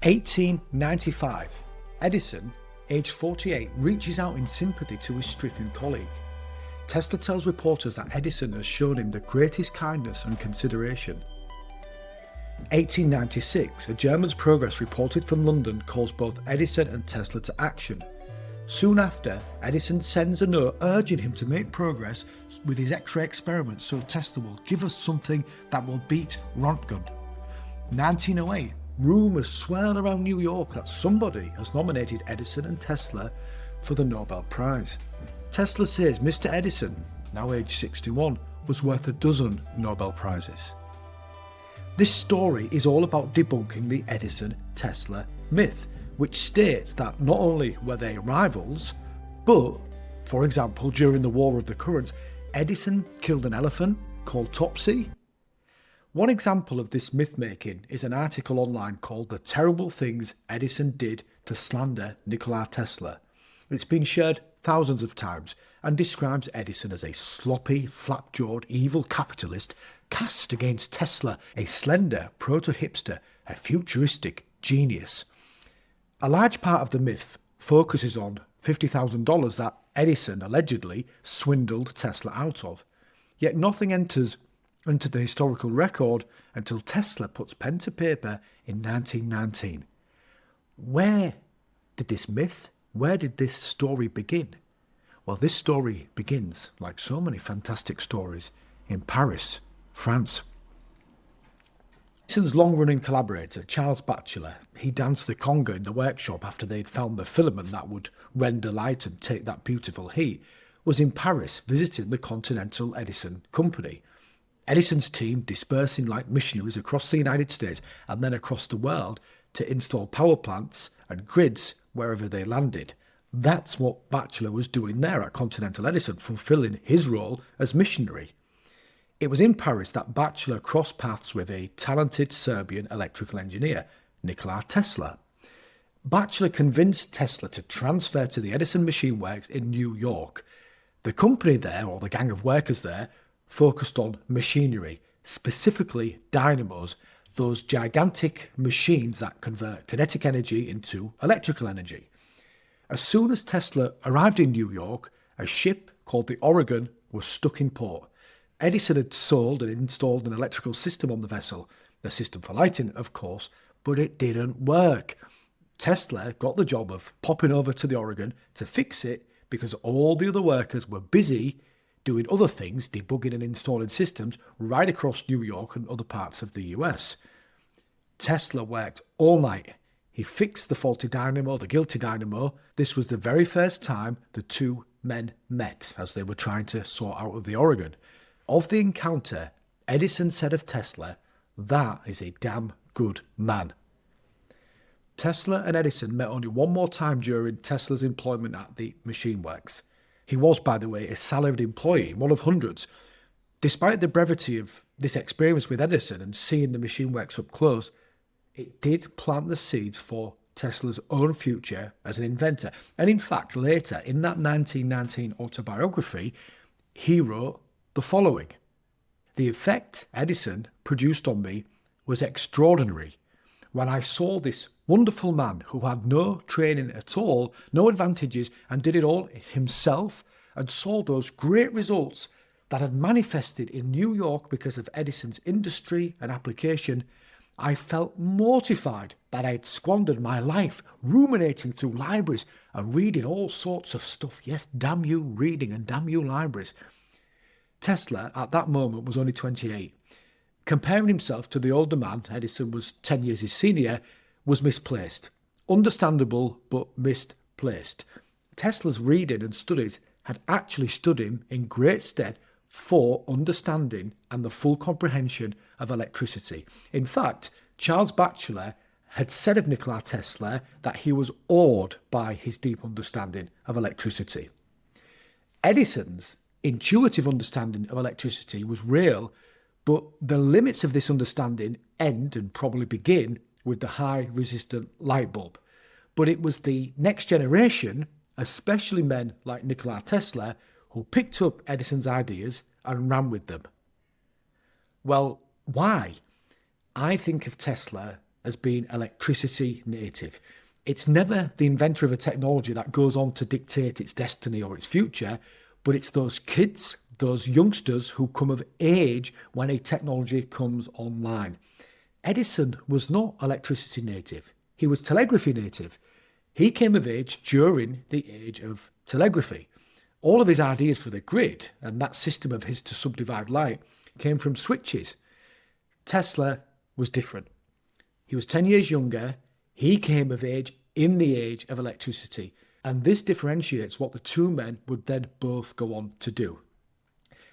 1895. Edison, aged 48, reaches out in sympathy to his stricken colleague. Tesla tells reporters that Edison has shown him the greatest kindness and consideration. 1896, a German's progress reported from London calls both Edison and Tesla to action. Soon after, Edison sends a note urging him to make progress with his X-ray experiments so Tesla will give us something that will beat Röntgen. 1908, rumours swirl around New York that somebody has nominated Edison and Tesla for the Nobel Prize. Tesla says Mr. Edison, now aged 61, was worth a dozen Nobel Prizes. This story is all about debunking the Edison-Tesla myth, which states that not only were they rivals, but, for example, during the War of the Currents, Edison killed an elephant called Topsy. One example of this myth-making is an article online called The Terrible Things Edison Did to Slander Nikola Tesla. It's been shared thousands of times and describes Edison as a sloppy, flap-jawed, evil capitalist cast against Tesla, a slender proto-hipster, a futuristic genius. A large part of the myth focuses on $50,000 that Edison allegedly swindled Tesla out of. Yet nothing enters into the historical record until Tesla puts pen to paper in 1919. Where did this story begin? Well, this story begins, like so many fantastic stories, in Paris, France. Edison's long-running collaborator, Charles Batchelor, he danced the conga in the workshop after they'd found the filament that would render light and take that beautiful heat, was in Paris visiting the Continental Edison Company. Edison's team dispersing like missionaries across the United States and then across the world to install power plants and grids wherever they landed. That's what Batchelor was doing there at Continental Edison, fulfilling his role as missionary. It was in Paris that Batchelor crossed paths with a talented Serbian electrical engineer, Nikola Tesla. Batchelor convinced Tesla to transfer to the Edison Machine Works in New York. The company there, or the gang of workers there, focused on machinery, specifically dynamos, those gigantic machines that convert kinetic energy into electrical energy. As soon as Tesla arrived in New York, a ship called the Oregon was stuck in port. Edison had sold and installed an electrical system on the vessel, a system for lighting, of course, but it didn't work. Tesla got the job of popping over to the Oregon to fix it because all the other workers were busy doing other things, debugging and installing systems right across New York and other parts of the US. Tesla worked all night. He fixed the faulty dynamo, the guilty dynamo. This was the very first time the two men met as they were trying to sort out of the Oregon. Of the encounter, Edison said of Tesla, "That is a damn good man." Tesla and Edison met only one more time during Tesla's employment at the Machine Works. He was, by the way, a salaried employee, one of hundreds. Despite the brevity of this experience with Edison and seeing the Machine Works up close, it did plant the seeds for Tesla's own future as an inventor. And in fact, later, in that 1919 autobiography, he wrote the following: "The effect Edison produced on me was extraordinary. When I saw this wonderful man who had no training at all, no advantages, and did it all himself, and saw those great results that had manifested in New York because of Edison's industry and application, I felt mortified that I had squandered my life ruminating through libraries and reading all sorts of stuff. Yes, damn you reading and damn you libraries." Tesla, at that moment, was only 28. Comparing himself to the older man, Edison was 10 years his senior, was misplaced. Understandable, but misplaced. Tesla's reading and studies had actually stood him in great stead for understanding and the full comprehension of electricity. In fact, Charles Batchelor had said of Nikola Tesla that he was awed by his deep understanding of electricity. Edison's intuitive understanding of electricity was real, but the limits of this understanding end and probably begin with the high resistant light bulb. But it was the next generation, especially men like Nikola Tesla, who picked up Edison's ideas and ran with them. Well, why? I think of Tesla as being electricity native. It's never the inventor of a technology that goes on to dictate its destiny or its future, but it's those kids, those youngsters who come of age when a technology comes online. Edison was not electricity native. He was telegraphy native. He came of age during the age of telegraphy. All of his ideas for the grid and that system of his to subdivide light came from switches. Tesla was different. He was 10 years younger. He came of age in the age of electricity. And this differentiates what the two men would then both go on to do.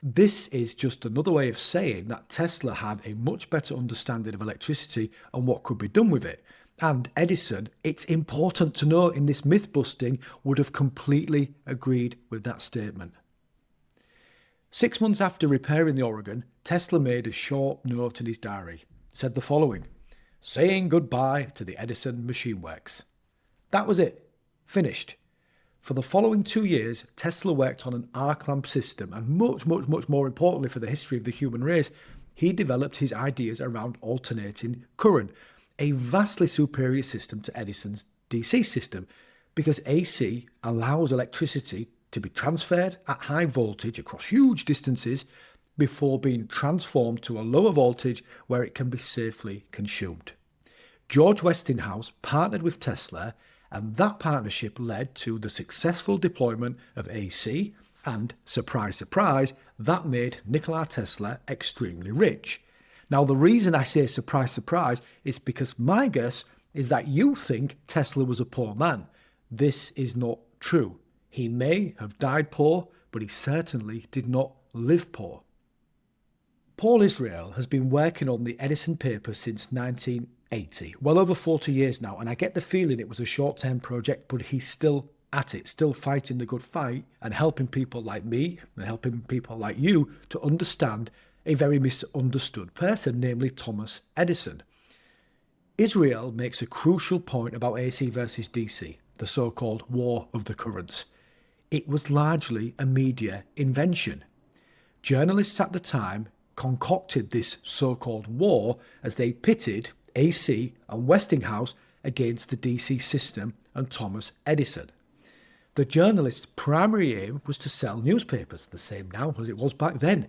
This is just another way of saying that Tesla had a much better understanding of electricity and what could be done with it. And Edison, it's important to note in this myth busting, would have completely agreed with that statement. 6 months after repairing the Oregon, Tesla made a short note in his diary, said the following: saying goodbye to the Edison Machine Works. That was it. Finished. For the following 2 years, Tesla worked on an arc lamp system, and much more importantly for the history of the human race, he developed his ideas around alternating current, a vastly superior system to Edison's DC system, because AC allows electricity to be transferred at high voltage across huge distances before being transformed to a lower voltage where it can be safely consumed. George Westinghouse partnered with Tesla, and that partnership led to the successful deployment of AC, and surprise, surprise, that made Nikola Tesla extremely rich. Now, the reason I say surprise, surprise is because my guess is that you think Tesla was a poor man. This is not true. He may have died poor, but he certainly did not live poor. Paul Israel has been working on the Edison paper since 1980, well over 40 years now, and I get the feeling it was a short-term project, but he's still at it, still fighting the good fight and helping people like me and helping people like you to understand a very misunderstood person, namely Thomas Edison. Israel makes a crucial point about AC versus DC, the so-called war of the currents. It was largely a media invention. Journalists at the time concocted this so-called war as they pitted AC and Westinghouse against the DC system and Thomas Edison. The journalists' primary aim was to sell newspapers, the same now as it was back then.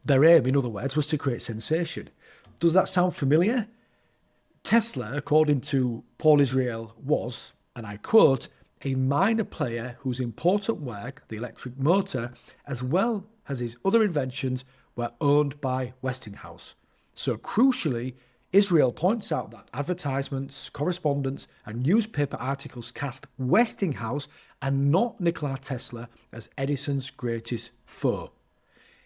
Their aim, in other words, was to create sensation. Does that sound familiar? Tesla, according to Paul Israel, was, and I quote, a minor player whose important work, the electric motor, as well as his other inventions, were owned by Westinghouse. So crucially, Israel points out that advertisements, correspondence, and newspaper articles cast Westinghouse and not Nikola Tesla as Edison's greatest foe.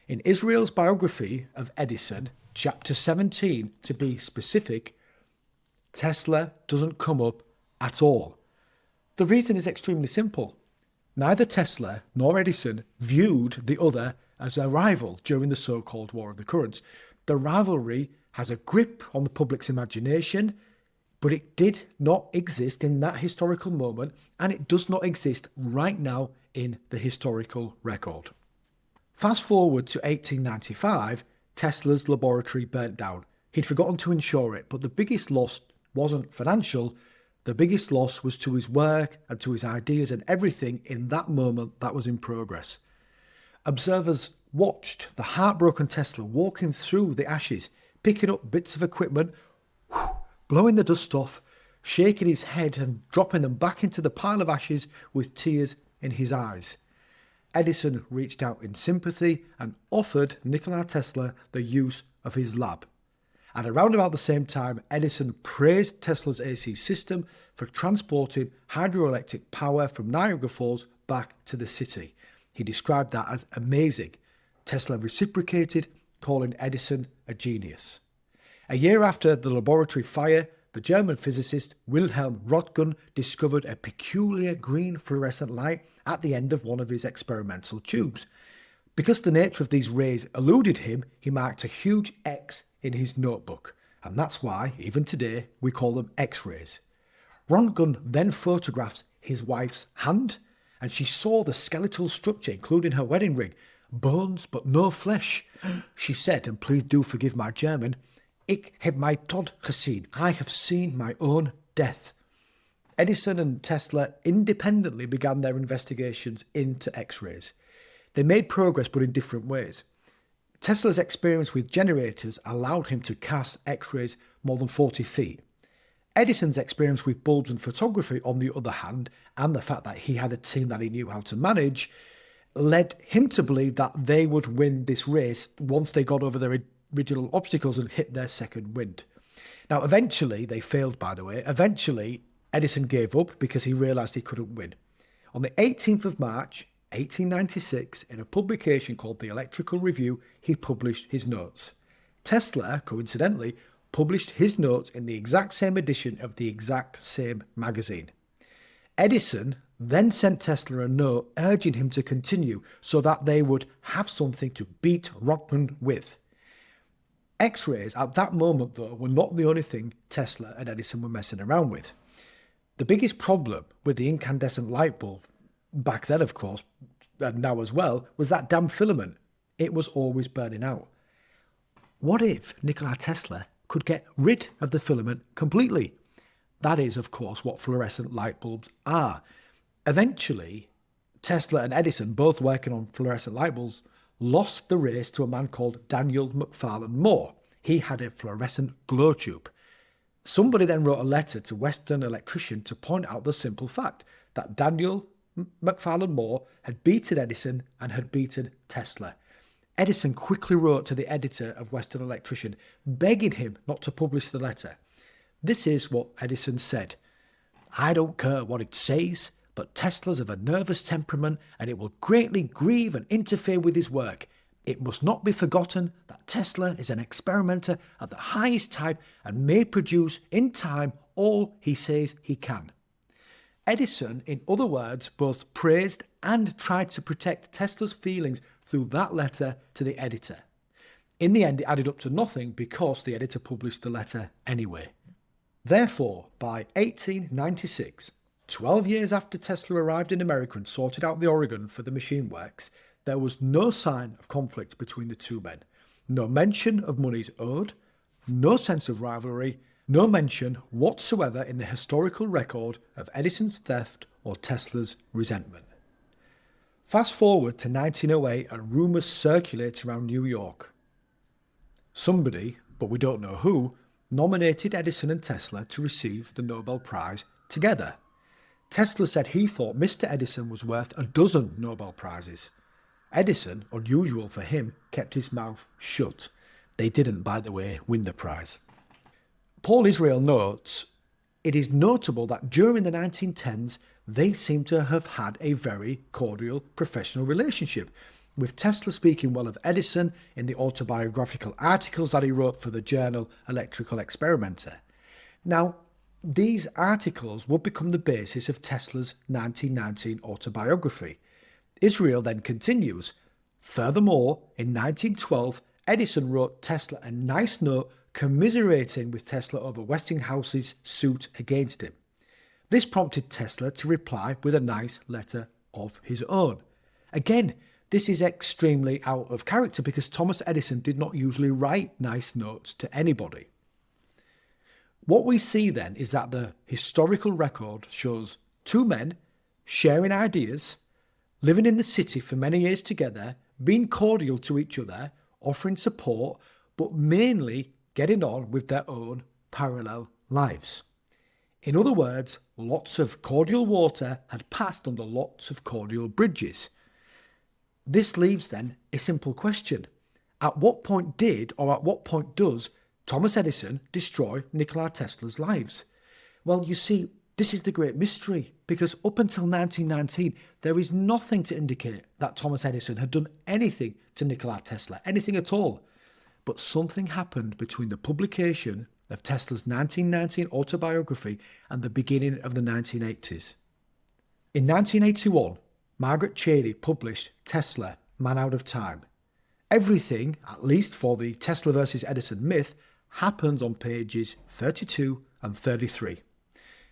In Israel's biography of Edison, chapter 17 to be specific, Tesla doesn't come up at all. The reason is extremely simple. Neither Tesla nor Edison viewed the other as a rival during the so-called War of the Currents. The rivalry has a grip on the public's imagination, but it did not exist in that historical moment, and it does not exist right now in the historical record. Fast forward to 1895, Tesla's laboratory burnt down. He'd forgotten to insure it, but the biggest loss wasn't financial. The biggest loss was to his work and to his ideas and everything in that moment that was in progress. Observers watched the heartbroken Tesla walking through the ashes, picking up bits of equipment, blowing the dust off, shaking his head and dropping them back into the pile of ashes with tears in his eyes. Edison reached out in sympathy and offered Nikola Tesla the use of his lab. At around about the same time, Edison praised Tesla's AC system for transporting hydroelectric power from Niagara Falls back to the city. He described that as amazing. Tesla reciprocated, calling Edison a genius. A year after the laboratory fire, the German physicist Wilhelm Röntgen discovered a peculiar green fluorescent light at the end of one of his experimental tubes. Because the nature of these rays eluded him, he marked a huge X in his notebook, and that's why, even today, we call them X-rays. Röntgen then photographs his wife's hand, and she saw the skeletal structure, including her wedding ring. Bones, but no flesh. She said, and please do forgive my German, Ik heb mijn dood gezien. I have seen my own death. Edison and Tesla independently began their investigations into X-rays. They made progress, but in different ways. Tesla's experience with generators allowed him to cast X-rays more than 40 feet. Edison's experience with bulbs and photography, on the other hand, and the fact that he had a team that he knew how to manage, led him to believe that they would win this race once they got over their original obstacles and hit their second wind. Now, eventually, they failed, by the way. Eventually, Edison gave up because he realised he couldn't win. On the 18th of March, 1896, in a publication called the Electrical Review, he published his notes. Tesla, coincidentally, published his notes in the exact same edition of the exact same magazine. Edison then sent Tesla a note urging him to continue so that they would have something to beat Röntgen with. X-rays at that moment, though, were not the only thing Tesla and Edison were messing around with. The biggest problem with the incandescent light bulb, back then of course, and now as well, was that damn filament. It was always burning out. What if Nikola Tesla could get rid of the filament completely? That is, of course, what fluorescent light bulbs are. Eventually, Tesla and Edison, both working on fluorescent light bulbs, lost the race to a man called Daniel McFarland Moore. He had a fluorescent glow tube. Somebody then wrote a letter to Western Electrician to point out the simple fact that Daniel McFarland Moore had beaten Edison and had beaten Tesla. Edison quickly wrote to the editor of Western Electrician, begging him not to publish the letter. This is what Edison said: "I don't care what it says, but Tesla's of a nervous temperament and it will greatly grieve and interfere with his work. It must not be forgotten that Tesla is an experimenter of the highest type and may produce in time all he says he can." Edison, in other words, both praised and tried to protect Tesla's feelings through that letter to the editor. In the end, it added up to nothing because the editor published the letter anyway. Therefore, by 1896, 12 years after Tesla arrived in America and sorted out the Oregon for the machine works, there was no sign of conflict between the two men. No mention of monies owed, no sense of rivalry, no mention whatsoever in the historical record of Edison's theft or Tesla's resentment. Fast forward to 1908 and rumours circulate around New York. Somebody, but we don't know who, nominated Edison and Tesla to receive the Nobel Prize together. Tesla said he thought Mr. Edison was worth a dozen Nobel Prizes. Edison, unusual for him, kept his mouth shut. They didn't, by the way, win the prize. Paul Israel notes, "It is notable that during the 1910s, they seem to have had a very cordial professional relationship, with Tesla speaking well of Edison in the autobiographical articles that he wrote for the journal Electrical Experimenter." Now, these articles would become the basis of Tesla's 1919 autobiography. Israel then continues, "Furthermore, in 1912, Edison wrote Tesla a nice note commiserating with Tesla over Westinghouse's suit against him. This prompted Tesla to reply with a nice letter of his own." Again, this is extremely out of character because Thomas Edison did not usually write nice notes to anybody. What we see then is that the historical record shows two men sharing ideas, living in the city for many years together, being cordial to each other, offering support, but mainly getting on with their own parallel lives. In other words, lots of cordial water had passed under lots of cordial bridges. This leaves then a simple question. At what point did, or at what point does, Thomas Edison destroy Nikola Tesla's lives? Well, you see, this is the great mystery, because up until 1919, there is nothing to indicate that Thomas Edison had done anything to Nikola Tesla, anything at all. But something happened between the publication of Tesla's 1919 autobiography and the beginning of the 1980s. In 1981, Margaret Cheney published Tesla, Man Out of Time. Everything, at least for the Tesla versus Edison myth, happens on pages 32 and 33.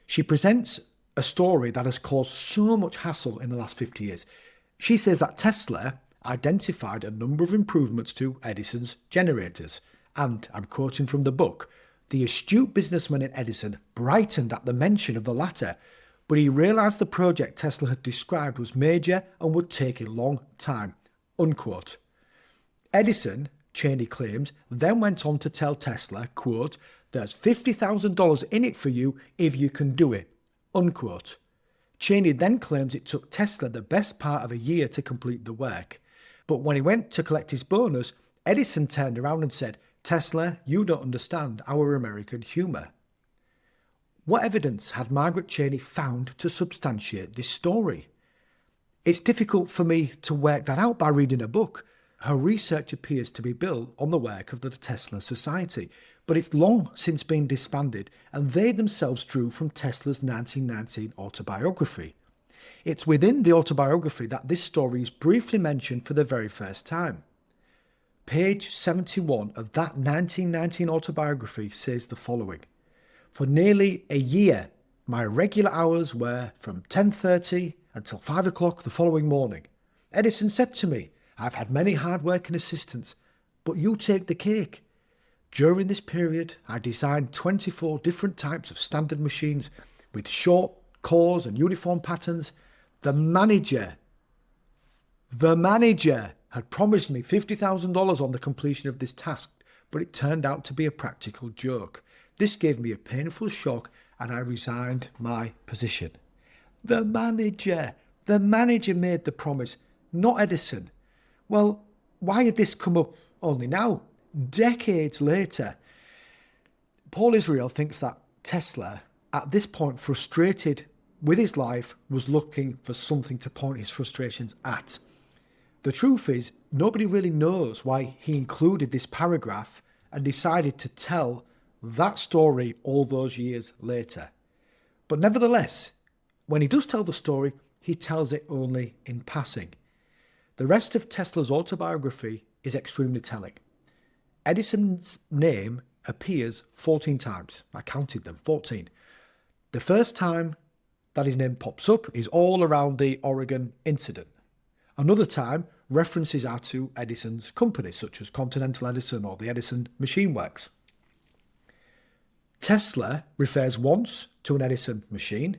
She presents a story that has caused so much hassle in the last 50 years. She says that Tesla identified a number of improvements to Edison's generators, And, I'm quoting from the book, the astute businessman in Edison brightened at the mention of the latter, but he realised the project Tesla had described was major and would take a long time. Unquote. Edison, Cheney claims, then went on to tell Tesla, quote, there's $50,000 in it for you if you can do it. Unquote. Cheney then claims it took Tesla the best part of a year to complete the work. But when he went to collect his bonus, Edison turned around and said, Tesla, you don't understand our American humour. What evidence had Margaret Cheney found to substantiate this story? It's difficult for me to work that out by reading a book. Her research appears to be built on the work of the Tesla Society, but it's long since been disbanded, and they themselves drew from Tesla's 1919 autobiography. It's within the autobiography that this story is briefly mentioned for the very first time. Page 71 of that 1919 autobiography says the following. For nearly a year, my regular hours were from 10:30 until 5 o'clock the following morning. Edison said to me, I've had many hard-working assistants, but you take the cake. During this period, I designed 24 different types of standard machines with short cores and uniform patterns. The manager had promised me $50,000 on the completion of this task, but it turned out to be a practical joke. This gave me a painful shock and I resigned my position. The manager made the promise, not Edison. Well, why had this come up only now, decades later? Paul Israel thinks that Tesla, at this point frustrated with his life, was looking for something to point his frustrations at. The truth is, nobody really knows why he included this paragraph and decided to tell that story all those years later. But nevertheless, when he does tell the story, he tells it only in passing. The rest of Tesla's autobiography is extremely telling. Edison's name appears 14 times. I counted them, 14. The first time that his name pops up is all around the Oregon incident. Another time, references are to Edison's companies, such as Continental Edison or the Edison Machine Works. Tesla refers once to an Edison machine.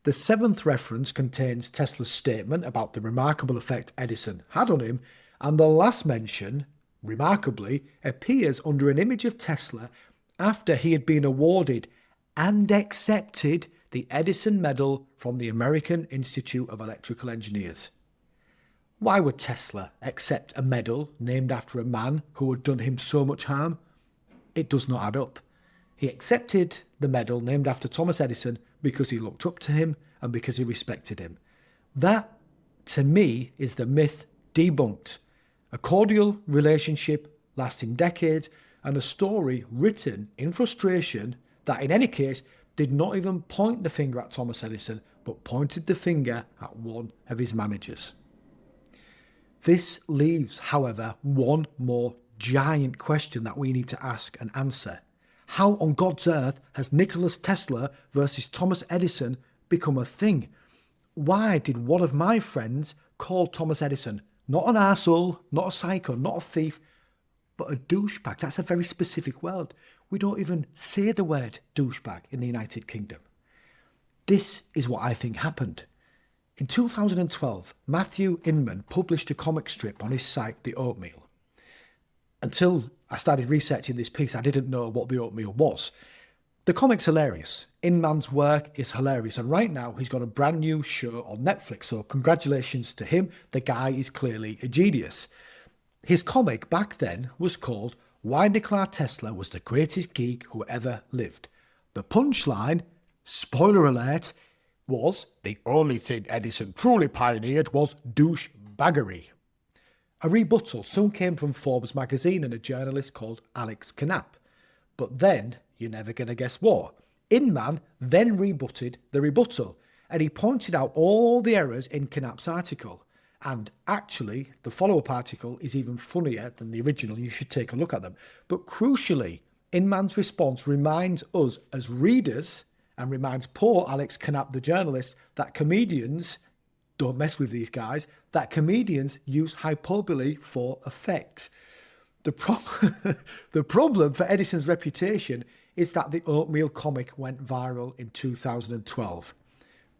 The seventh reference contains Tesla's statement about the remarkable effect Edison had on him, and the last mention, remarkably, appears under an image of Tesla after he had been awarded and accepted the Edison Medal from the American Institute of Electrical Engineers. Why would Tesla accept a medal named after a man who had done him so much harm? It does not add up. He accepted the medal named after Thomas Edison because he looked up to him and because he respected him. That, to me, is the myth debunked. A cordial relationship lasting decades and a story written in frustration that, in any case, did not even point the finger at Thomas Edison, but pointed the finger at one of his managers. This leaves, however, one more giant question that we need to ask and answer. How on God's earth has Nicholas Tesla versus Thomas Edison become a thing? Why did one of my friends call Thomas Edison not an arsehole, not a psycho, not a thief, but a douchebag? That's a very specific word. We don't even say the word douchebag in the United Kingdom. This is what I think happened. In 2012, Matthew Inman published a comic strip on his site, The Oatmeal. Until I started researching this piece, I didn't know what The Oatmeal was. The comic's hilarious. Inman's work is hilarious, and right now he's got a brand new show on Netflix, so congratulations to him. The guy is clearly a genius. His comic back then was called Why Nikola Tesla Was the Greatest Geek Who Ever Lived. The punchline, spoiler alert, was the only thing Edison truly pioneered was douchebaggery. A rebuttal soon came from Forbes magazine and a journalist called Alex Knapp. But then, you're never going to guess what, Inman then rebutted the rebuttal, and he pointed out all the errors in Knapp's article. And actually, the follow-up article is even funnier than the original. You should take a look at them. But crucially, Inman's response reminds us as readers, and reminds poor Alex Knapp, the journalist, that comedians, don't mess with these guys, that comedians use hyperbole for effect. The problem for Edison's reputation is that the Oatmeal Comic went viral in 2012.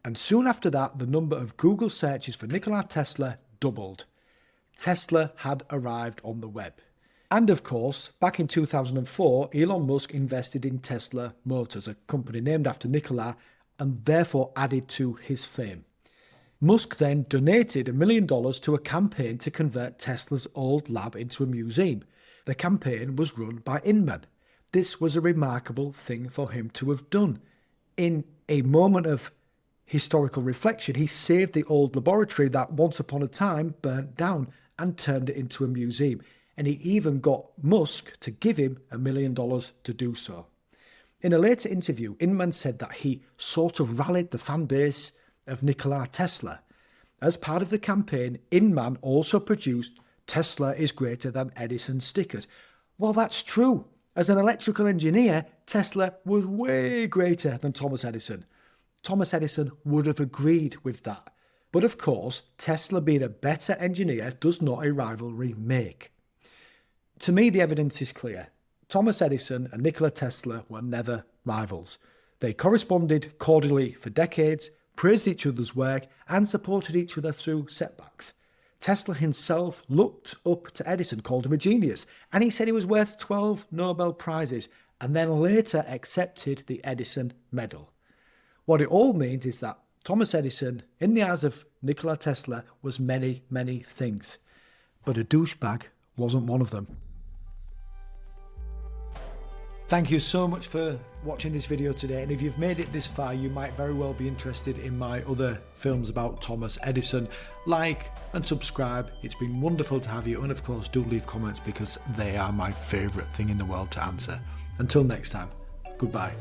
And soon after that, the number of Google searches for Nikola Tesla doubled. Tesla had arrived on the web. And of course, back in 2004, Elon Musk invested in Tesla Motors, a company named after Nikola, and therefore added to his fame. Musk then donated $1 million to a campaign to convert Tesla's old lab into a museum. The campaign was run by Inman. This was a remarkable thing for him to have done. In a moment of historical reflection, he saved the old laboratory that once upon a time burnt down and turned it into a museum. And he even got Musk to give him $1 million to do so. In a later interview, Inman said that he sort of rallied the fan base of Nikola Tesla. As part of the campaign, Inman also produced Tesla is greater than Edison stickers. Well, that's true. As an electrical engineer, Tesla was way greater than Thomas Edison. Thomas Edison would have agreed with that. But of course, Tesla being a better engineer does not a rivalry make. To me, the evidence is clear. Thomas Edison and Nikola Tesla were never rivals. They corresponded cordially for decades, praised each other's work, and supported each other through setbacks. Tesla himself looked up to Edison, called him a genius, and he said he was worth 12 Nobel Prizes, and then later accepted the Edison Medal. What it all means is that Thomas Edison, in the eyes of Nikola Tesla, was many, many things. But a douchebag wasn't one of them. Thank you so much for watching this video today, and if you've made it this far, you might very well be interested in my other films about Thomas Edison. Like and subscribe. It's been wonderful to have you, and of course do leave comments because they are my favourite thing in the world to answer. Until next time, goodbye.